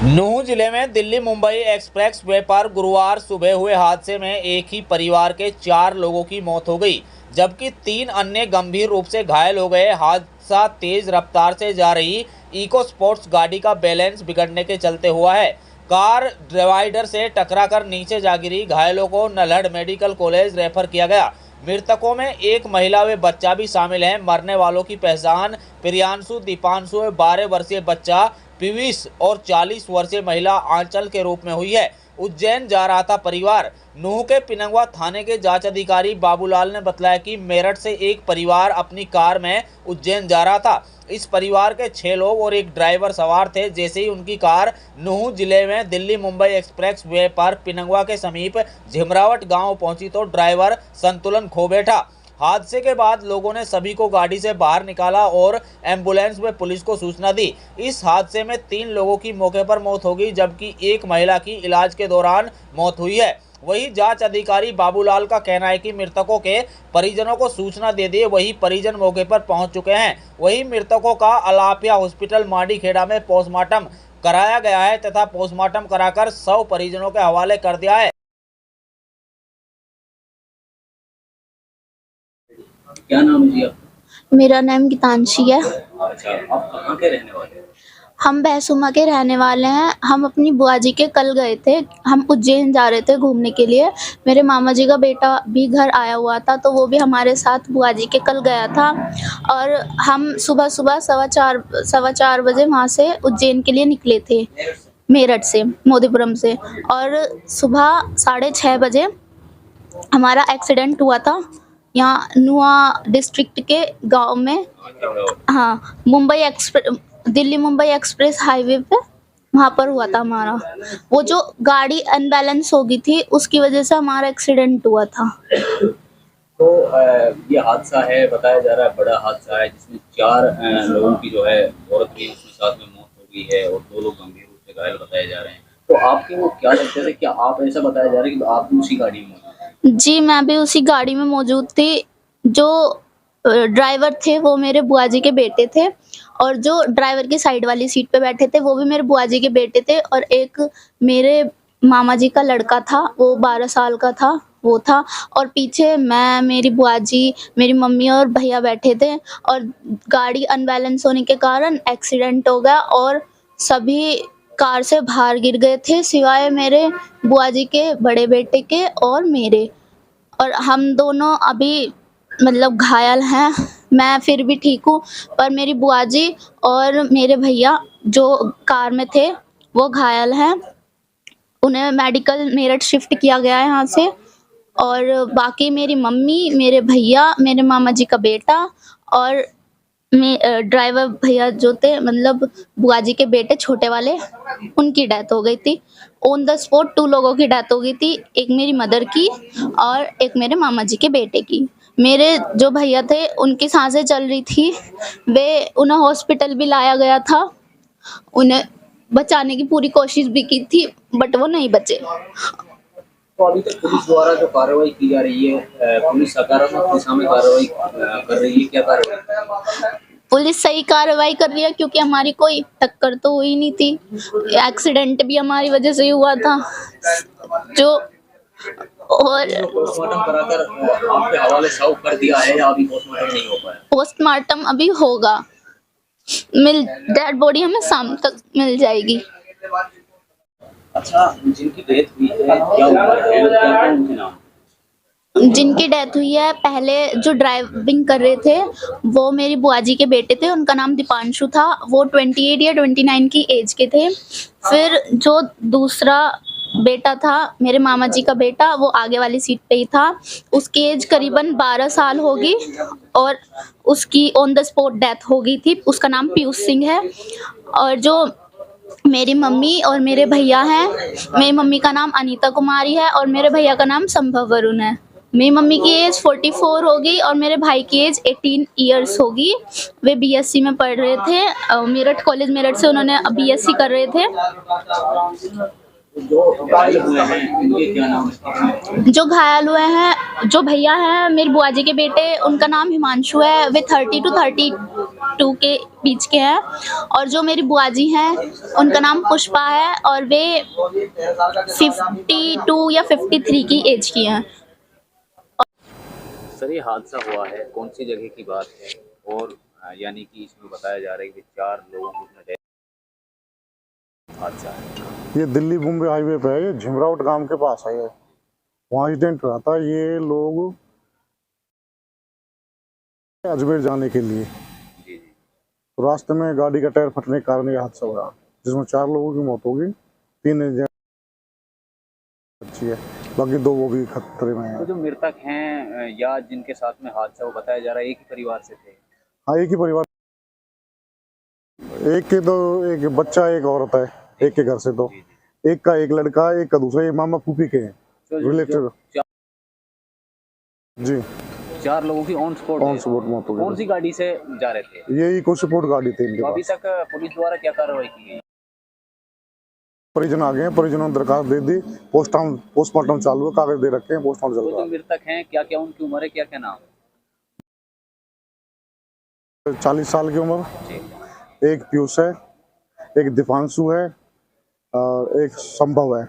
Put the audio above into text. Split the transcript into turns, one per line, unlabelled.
नूंह जिले में Delhi Mumbai express way पर गुरुवार सुबह हुए हादसे में एक ही परिवार के 4 लोगों की मौत हो गई, जबकि 3 अन्य गंभीर रूप से घायल हो गए। हादसा तेज रफ्तार से जा रही इको स्पोर्ट्स गाड़ी का बैलेंस बिगड़ने के चलते हुआ है। कार डिवाइडर से टकराकर नीचे जा गिरी। घायलों को नल्हड़ मेडिकल कॉलेज रेफर किया गया। मृतकों में एक महिला व बच्चा भी शामिल है। मरने वालों की पहचान प्रियांशु, दीपांशु व 12 वर्षीय बच्चा पीयूष और 40 वर्षीय महिला आंचल के रूप में हुई है। उज्जैन जा रहा था परिवार। नूंह के पिनंगवा थाने के जांच अधिकारी बाबूलाल ने बताया कि मेरठ से एक परिवार अपनी कार में उज्जैन जा रहा था। इस परिवार के 6 लोग और एक ड्राइवर सवार थे। जैसे ही उनकी कार नूंह जिले में दिल्ली मुंबई एक्सप्रेस वे पर पिनंगवा के समीप झिमरावट गांव पहुंची तो ड्राइवर संतुलन खो बैठा। हादसे के बाद लोगों ने सभी को गाड़ी से बाहर निकाला और एम्बुलेंस व पुलिस को सूचना दी। इस हादसे में 3 लोगों की मौके पर मौत हो गई, जबकि एक महिला की इलाज के दौरान मौत हुई है। वहीं जांच अधिकारी बाबूलाल का कहना है कि मृतकों के परिजनों को सूचना दे दी। वही परिजन मौके पर पहुंच चुके हैं। वहीं मृतकों का अलापिया हॉस्पिटल मांडीखेड़ा में पोस्टमार्टम कराया गया है तथा पोस्टमार्टम कराकर शव परिजनों के हवाले कर दिया है।
क्या नाम है जी आपका?
मेरा नाम गीतांशी है।
अच्छा, आप कहाँ के रहने वाले हैं?
हम भैंसुमा के रहने वाले हैं। हम अपनी बुआ जी के कल गए थे। हम उज्जैन जा रहे थे घूमने के लिए। मेरे मामा जी का बेटा भी घर आया हुआ था, तो वो भी हमारे साथ बुआ जी के कल गया था। और हम सुबह सुबह 4:15 बजे वहाँ से उज्जैन के लिए निकले थे, मेरठ से, मोदीपुरम से। और सुबह 6:30 बजे हमारा एक्सीडेंट हुआ था यहाँ नुआ डिस्ट्रिक्ट के गांव में। हाँ, दिल्ली मुंबई एक्सप्रेस हाईवे पे वहाँ पर हुआ था हमारा। वो जो गाड़ी अनबैलेंस हो गई थी, उसकी वजह से हमारा एक्सीडेंट हुआ था।
तो ये हादसा है, बताया जा रहा है बड़ा हादसा है, जिसमें 4 लोगों की जो है औरत भी उसमें साथ में मौत हो गई है और 2 लोग गंभीर रूप से घायल बताए जा रहे हैं। तो आपके वो क्या लगता है, क्या आप ऐसा बताया जा रहा है कि आप भी उसी गाड़ी में मौजूद थे?
जी, मैं भी उसी गाड़ी में मौजूद थी। जो ड्राइवर थे वो मेरे बुआ जी के बेटे थे, और जो ड्राइवर की साइड वाली सीट पे बैठे थे वो भी मेरे बुआ जी के बेटे थे। और एक मेरे मामा जी का लड़का था, वो 12 साल का था, वो था। और पीछे मैं, मेरी बुआ जी, मेरी मम्मी और भैया बैठे थे। और गाड़ी अनबैलेंस होने के कारण एक्सीडेंट हो गया और सभी कार से बाहर गिर गए थे, सिवाय मेरे बुआ जी के बड़े बेटे के और मेरे। और हम दोनों अभी मतलब घायल हैं। मैं फिर भी ठीक हूँ, पर मेरी बुआ जी और मेरे भैया जो कार में थे वो घायल हैं। उन्हें मेडिकल मेरठ शिफ्ट किया गया है यहाँ से। और बाकी मेरी मम्मी, मेरे भैया, मेरे मामा जी का बेटा और ड्राइवर भैया जो थे, मतलब बुआ जी के बेटे छोटे वाले, उनकी डेथ हो गई थी। ऑन द स्पॉट 2 लोगों की डेथ हो गई थी, एक मेरी मदर की और एक मेरे मामा जी के बेटे की। मेरे जो भैया थे उनकी सांसें चल रही थी, वे उन्हें हॉस्पिटल भी लाया गया था। उन्हें बचाने की पूरी कोशिश भी की थी, बट वो नहीं बचे।
तो अभी तक पुलिस द्वारा जो कार्रवाई की जा रही है, पुलिस सकारात्मक दिशा में कार्रवाई कर रही है, क्या कार्रवाई?
पुलिस सही कार्रवाई कर रही है, क्योंकि हमारी कोई टक्कर तो हुई नहीं थी। एक्सीडेंट भी हमारी वजह से ही हुआ था। जो और
पोस्टमार्टम कराकर आपके हवाले शव कर दिया है या अभी पोस्टमार्टम नहीं हो पाया?
पोस्टमार्टम अभी होगा। डेड बॉडी हमें शाम तक मिल जाएगी।
अच्छा, जिनकी डेथ हुई है क्या उम्र है, क्या उनके नाम?
जिनकी डेथ हुई है, पहले जो ड्राइविंग कर रहे थे वो मेरी बुआ जी के बेटे थे। उनका नाम दीपांशु था। वो 28 या 29 की एज के थे। फिर जो दूसरा बेटा था, मेरे मामा जी का बेटा, वो आगे वाली सीट पे ही था। उसकी एज करीबन 12 साल होगी और उसकी ऑन द स्पॉट डेथ हो गई थी। उसका नाम पीयूष सिंह है। और जो मेरी मम्मी और मेरे भैया हैं, मेरी मम्मी का नाम अनीता कुमारी है और मेरे भैया का नाम संभव वरुण है। मेरी मम्मी की एज 44 होगी और मेरे भाई की एज 18 ईयर्स होगी। वे बीएससी में पढ़ रहे थे, मेरठ कॉलेज मेरठ से उन्होंने बीएससी कर रहे थे।
जो घायल हुए हैं इनके क्या नाम है?
जो घायल हुए हैं, जो भैया हैं मेरी बुआ जी के बेटे, उनका नाम हिमांशु है। वे 30 टू 32 के बीच के हैं। और जो मेरी बुआ जी हैं उनका नाम पुष्पा है और वे 52 या 53 की एज की हैं।
सर, ये हादसा हुआ है कौन सी जगह की बात है? और यानी कि इसमें बताया जा रहा है कि 4 लोगों की इसमें डेथ हादसा है।
ये दिल्ली मुंबई हाईवे पे है, ये झिमरावट गांव के पास है। ये वहाँ एक्सीडेंट हुआ था। ये लोग अजमेर जाने के लिए
जी जी।
तो रास्ते में गाड़ी का टायर फटने के कारण ये हादसा हुआ, जिसमें 4 लोगों की मौत हो गई। 3 अच्छी है, बाकी 2 वो भी खतरे में
तो
है।
जो मृतक हैं या जिनके साथ में हादसा वो बताया जा रहा है एक ही परिवार से थे?
हाँ, एक ही परिवार, एक बच्चा एक औरत है, एक के घर से। तो
जी जी।
एक का एक लड़का, एक का दूसरा, ये मामा फूफी के हैं,
तो
रिलेटिव। जी,
4 लोगों की ऑन स्पॉट
ऑन स्पॉट मौत हो
कौन
गई।
सी गाड़ी से जा रहे थे?
यही कुछ सपोर्ट गाड़ी थी इनके
तो अभी
पास।
तक पुलिस द्वारा क्या कार्रवाई की गई?
परिजन आ गए हैं, परिजनों ने दरखास्त दे दी, पोस्टमार्टम चालू है, कागज दे रखे हैं, पोस्टमार्टम चल
तो
रहा
जो मृतक हैं क्या क्या उनकी उम्र है, क्या क्या नाम
है। 40 साल की उम्र,
है?
एक पीयूष है, एक दीपांशु है और एक संभव है।